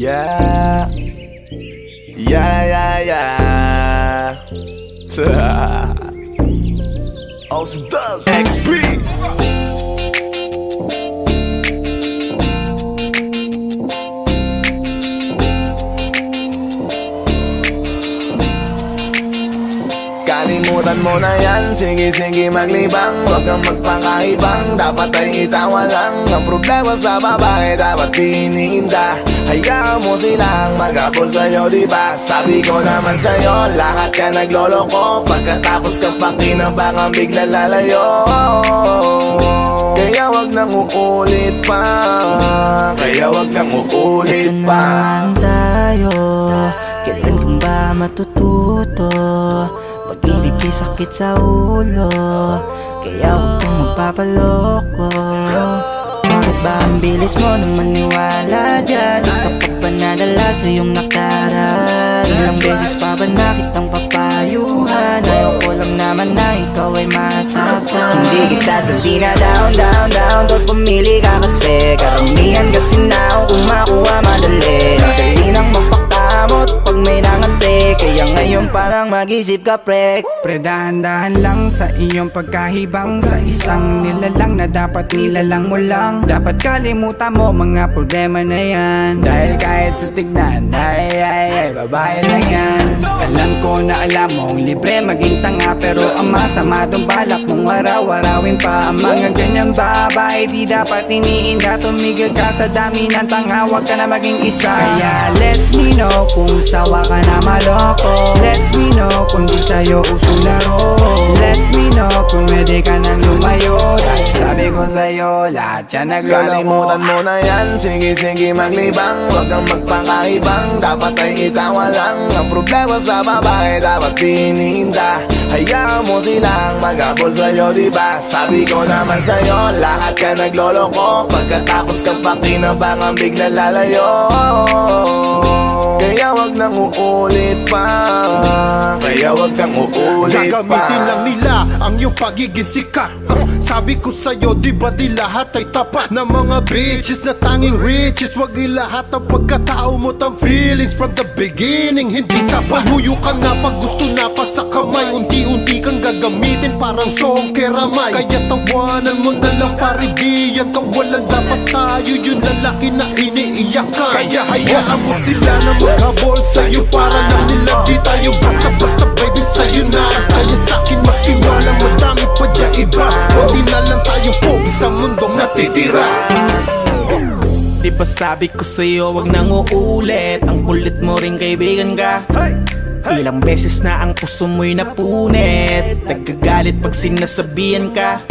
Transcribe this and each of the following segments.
Yeah. Yeah, yeah, yeah. Ausdog XP. Kalimutan mo na yan, sige maglibang. Huwag kang magpakaibang, dapat ay itawa lang. Ang problema sa babae, dapat tinihinda. Hayaan mo silang mag-abol sa'yo, diba? Sabi ko naman sa'yo, lahat ka nagloloko. Pagkatapos kang pakinabangan, bigla lalayo. Kaya wag nang uulit pa, kaya wag nang uulit pa. Tayo, kailan kang ba matututo? Pag-ibig ay sakit sa ulo, kaya huwag kang magpapaloko. Bakit ba ang bilis mo nang maniwala dyan? Di ka pa ba nadala sa iyong nakaraan? Ilang beses pa ba na kitang papayuhan? Ayaw ko lang naman na ikaw ay masaktan. Hindi kita saldi na down. Doon pumili ka kasi karamihan kasi na kung makuha madali. Madali nang mapakamot pag may nangante. Kaya ngayon parang mag-isip ka pre. Pre, dahan-dahan lang sa iyong pagkahibang. Sa isang nilalang na dapat nilalang mo lang. Dapat kalimutan mo mga problema na yan. Dahil kahit sa tignan, ay, babae lang yan. Alam ko na alam mong libre maging tanga, pero ang masama dong balak mong araw-arawin pa. Ang mga ganyang babae di dapat iniinda. Tumigil ka sa dami ng tanga, huwag ka na maging isa. Kaya let me know kung sawa ka na maloko. Let me know kung di sa'yo usong laro. Let me know kung pwede ka nang lumayo. Dahil sabi ko sa'yo, lahat yan nagloloko. Kalimutan mo na yan, sige maglibang. Huwag kang magpakaibang, dapat ay itawa lang. Ang problema sa babae, dapat tinihinda. Hayaan mo silang mag-abol sa'yo, diba? Sabi ko naman sa'yo, lahat ka nagloloko. Pagkatapos kang pakinabangan, bigla lalayo. Kaya wag nang uulit pa, kaya wag nang uulit pa. Gagamitin lang nila ang iyong pagiging sikat. Sabi ko sa'yo, di ba di lahat ay tapat na mga bitches na tanging riches. Wag ilahat ang pagkatao mo tang feelings from the beginning. Hindi sapat, huyo ka na pag gusto na pa sa kamay. Unti-unti kang gagamitin parang song keramay. Kaya tawanan mo na lang paridiyan. Kawalan dapat tayo yung lalaki na iniiyakan. Kaya hayaan mo sila na maghabol sa'yo para lang nila di tayo basta-basta baby sa'yo na. Kaya sa'kin magtiwala, madami pa dyan iba. Hindi na lang tayong pogi sa mundong natitira. Di ba sabi ko sa'yo wag nang uulit. Ang kulit mo rin kaibigan ka. Ilang beses na ang puso mo'y napunit. Nagkagalit pag sinasabihan ka.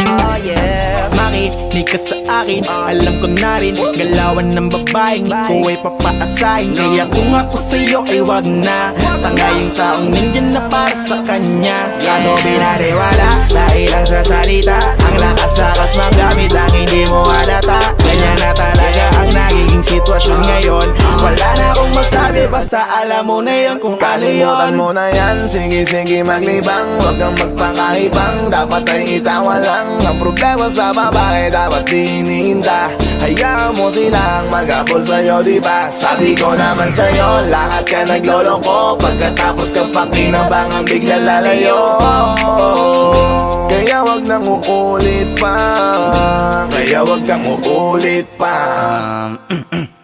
Makinig ka sa akin, alam ko na rin galawan ng babaeng ikaw ay papaasahin. Kaya kung ako sa'yo ay wag na. Tanga yung taong nandyan na para sa kanya. Kaso binariwala dahil lang sa salita. Ang lakas-lakas magamit lang hindi mo halata. Ganyan na talaga ang nagiging sitwasyon ngayon. Wala na akong masabi, basta alam mo na yun kung ano yun. Kalimutan mo na yan, sige maglibang. Huwag kang magpakaibang, dapat ay itawa lang. Ang problema sa babae, dapat tinihinda. Hayaan mo silang mag-abol sa'yo, diba? Sabi ko naman sa'yo, lahat ka nagloloko. Pagkatapos kang pakinabangan, bigla lalayo. Kaya wag nang uulit pa, kaya wag kang uulit pa.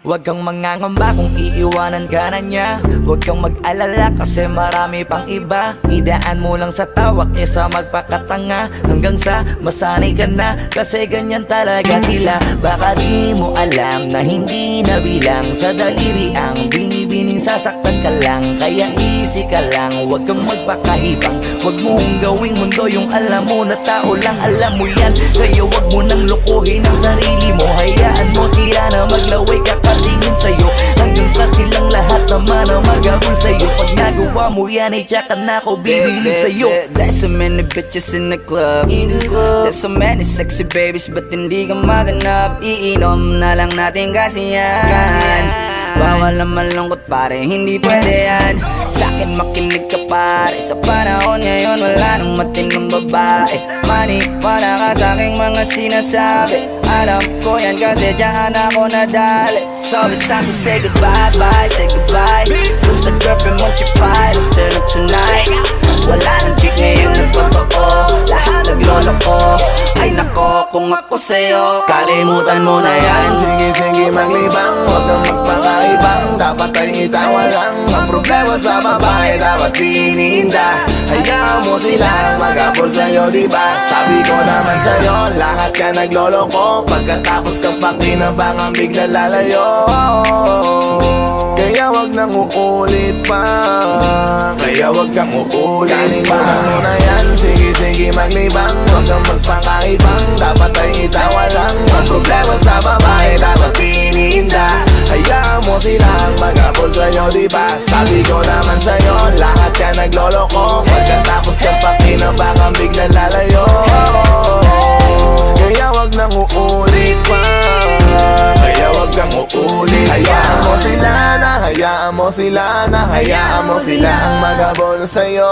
Huwag kang mangangamba kung iiwanan ka na niya. Huwag kang mag-alala kasi marami pang iba. Idaan mo lang sa tawak kesa magpakatanga. Hanggang sa masanay ka na, kasi ganyan talaga sila. Baka di mo alam na hindi nabilang sa daliri ang binibining sasaktan ka lang. Kaya easy ka lang, huwag kang magpakahibang. Huwag mong gawing mundo yung alam mo na tao lang alam mo yan. Kaya huwag mo nang lukuhin ang sarili mo. Hayaan mo sila na maglaway kakatingin sa'yo. Hanggang sa silang lahat naman ang mag-abol sa'yo. Pag nagawa mo yan ay tsaka na ako bibilid sa'yo. There's so many bitches in the club. There's so many sexy babies, but hindi ka maganap. Iinom na lang natin kasi yan. Bawal ang malungkot pare, hindi pwede yan. Sa'kin makinig ka pare, Sa panahon ngayon wala nang matinong babae. Maniwala ka sa aking mga sinasabi. Alam ko yan kasi diyan ako nadali. So it's time to say goodbye, bye, say goodbye. Dun sa girlfriend mo chipay, let's turn up tonight. Wala nang chick ngayon nagtotoo, lahat naglolo ko. Ay nako kung ako sa'yo, kalimutan mo na yan. Sige maglibang, huwag kang magpakaibang. Dapat ay itawa lang. Ang problema sa babae dapat tininda. Hayaan mo silang mag-abol sa'yo, diba? Sabi ko naman sa'yo, lahat ka nagloloko. Pagkatapos kang pakinabangang bigla lalayo. Kaya wag nang uulit pa. Kaya wag kang uulit pa. Mo na yan, sige maglibang. Huwag kang magpakaibang. Dapat ay itawa lang. Ang problema sa babae dapat tininda. Hayaan mo silang mag-abol sa'yo, diba? Sabi ko naman sa'yo, lahat ka nagloloko. Pagkatapos kang pakinabangang bigla lalayo. Kaya wag nang uulit pa. Kaya wag kang uulit. Hayaan mo sila na, hayaan mo sila na, hayaan mo sila ang mag-abol sa'yo.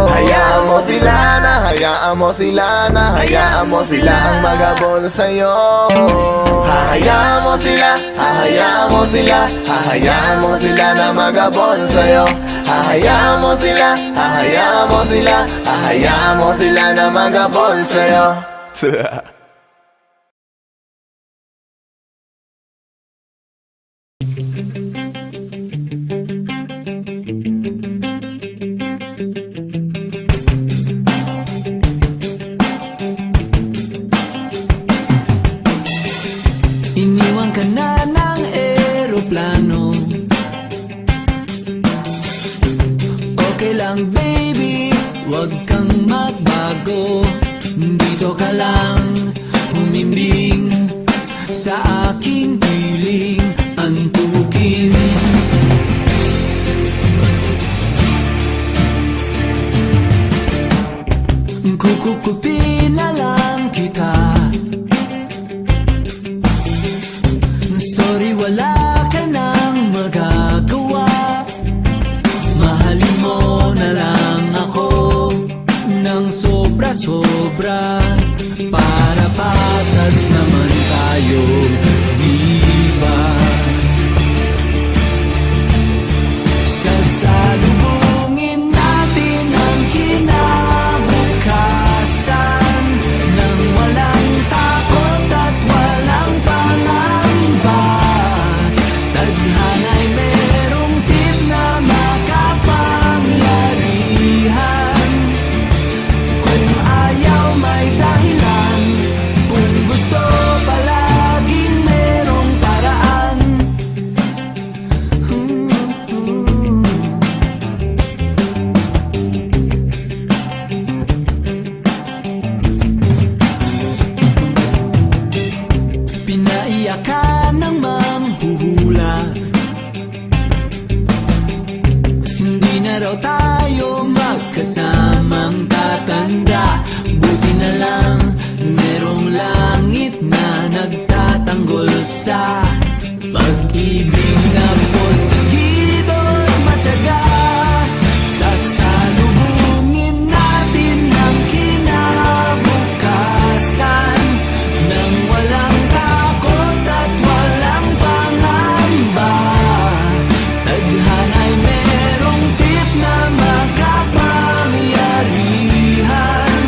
Hayaan mo sila na, hayaan mo sila na, hayaan mo sila ang mag-abol sa'yo. Hahayaan mo sila, hahayaan mo sila, hahayaan mo sila na mag-abol sa'yo. Hahayaan mo sila, hahayaan mo sila, hahayaan mo sila na mag-abol sa'yo. Iniwan ka na ng eroplano. Okay lang baby, wag kang magbago. Dito ka lang humimbing sa aking piling antukin. Kukupin na lang kita. Sorry, wala ka nang magagawa. Mahalin mo na lang ako ng sobra-sobra. Para patas naman tayo, diba? Sasalubungin natin ang kinabukasan nang walang takot at walang pangamba. Tadhana'y merong tip na makapangyarihan. Kung ayaw may dahilan, kung gusto palaging merong paraan. Pinaiyak ka ng manghuhula. Hindi na raw tayo magkasamang tatanda. Buti na lang merong langit na nagtatanggol sa pag-ibig na porsigido at matyaga. Sasalubungin natin ang kinabukasan nang walang takot at walang pangamba. Tadhana'y merong tip na makapangyarihan.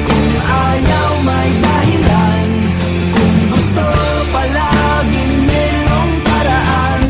Kung ayaw may dahilan, kung gusto palaging merong paraan.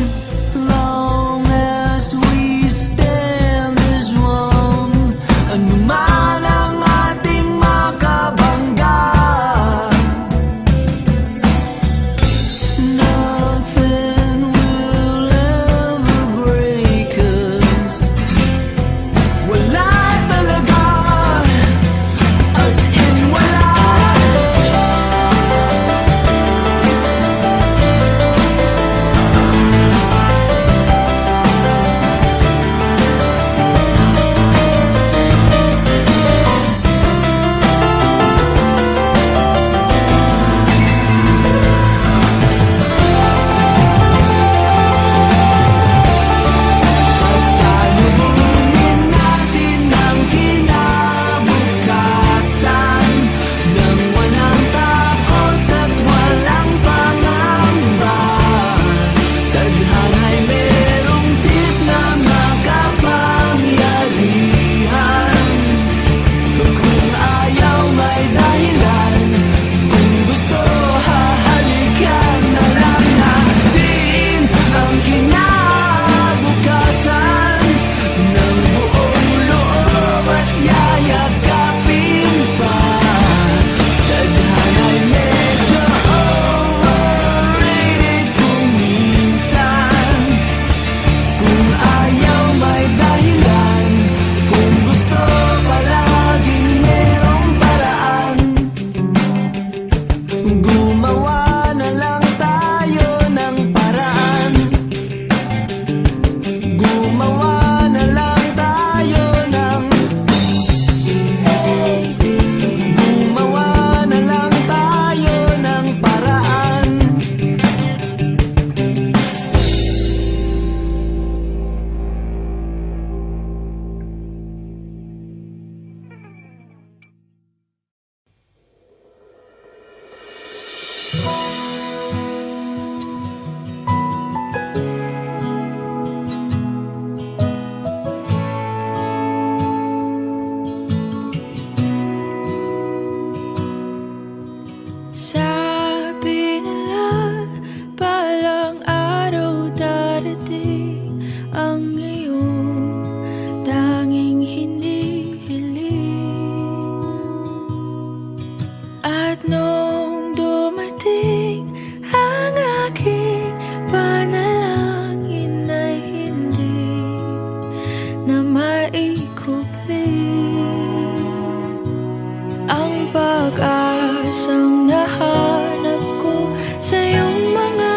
ang nahanap ko sa iyong mga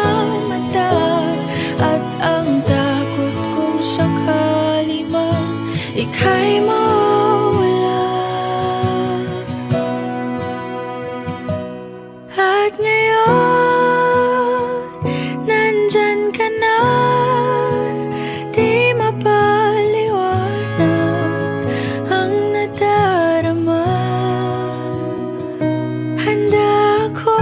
mata. At ang takot kong sakali man ika'y mawala. At ngayon, nandyan ka na, di mapaliwanag ang nadarama. Handa ako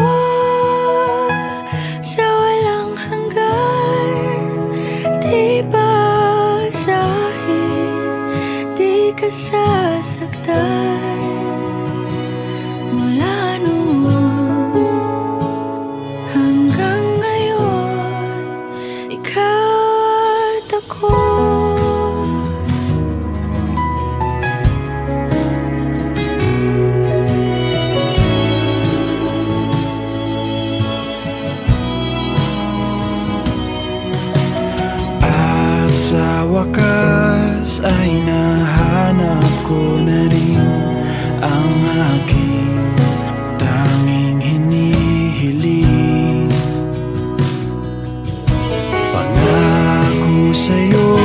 sa walang hanggan, di basahin, di ka sasaktan. Mula noon hanggang ngayon, ikaw at ako. At sa wakas ay nahanap ko na rin ang aking tanging hinihiling. Pangako sa'yo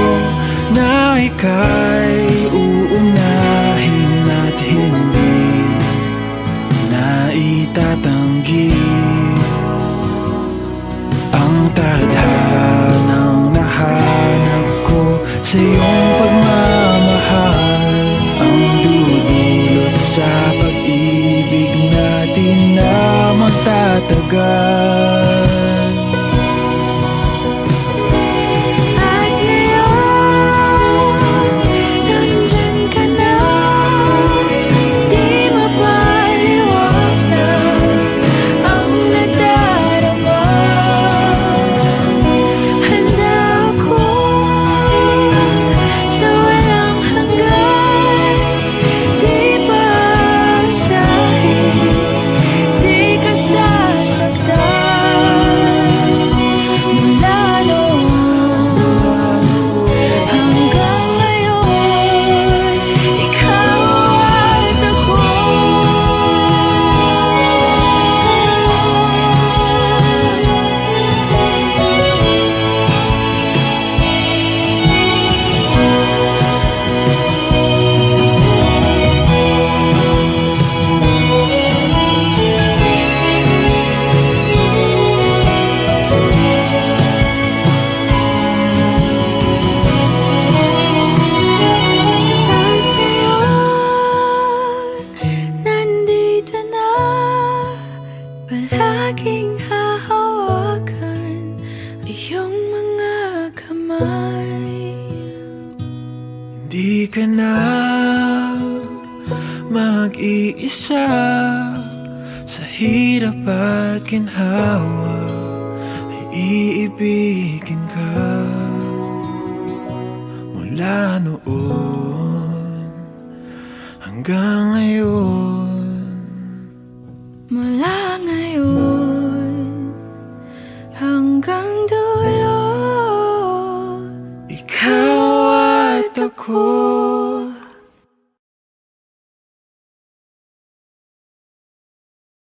na ika'y uunahin at hindi na itatanggi ang tadhanang nahanap ko sa iyong pagmamahal, ang dudulot sa pag-ibig natin na magtatagal. At ngayon, nandyan ka na, di mapaliwanag ang nadarama. Handa ako sa walang hanggan, di basahin, di ka sasaktan. Mula noon hanggang ngayon, ikaw at ako. At ngayon, nandito na, palaging hahawakan iyong mga kamay. Hindi ka na mag-iisa sa hirap at ginhawa, ay iibigin ka. Mula noon hanggang ngayon, Mula ngayon hanggang dulo, ikaw at ako.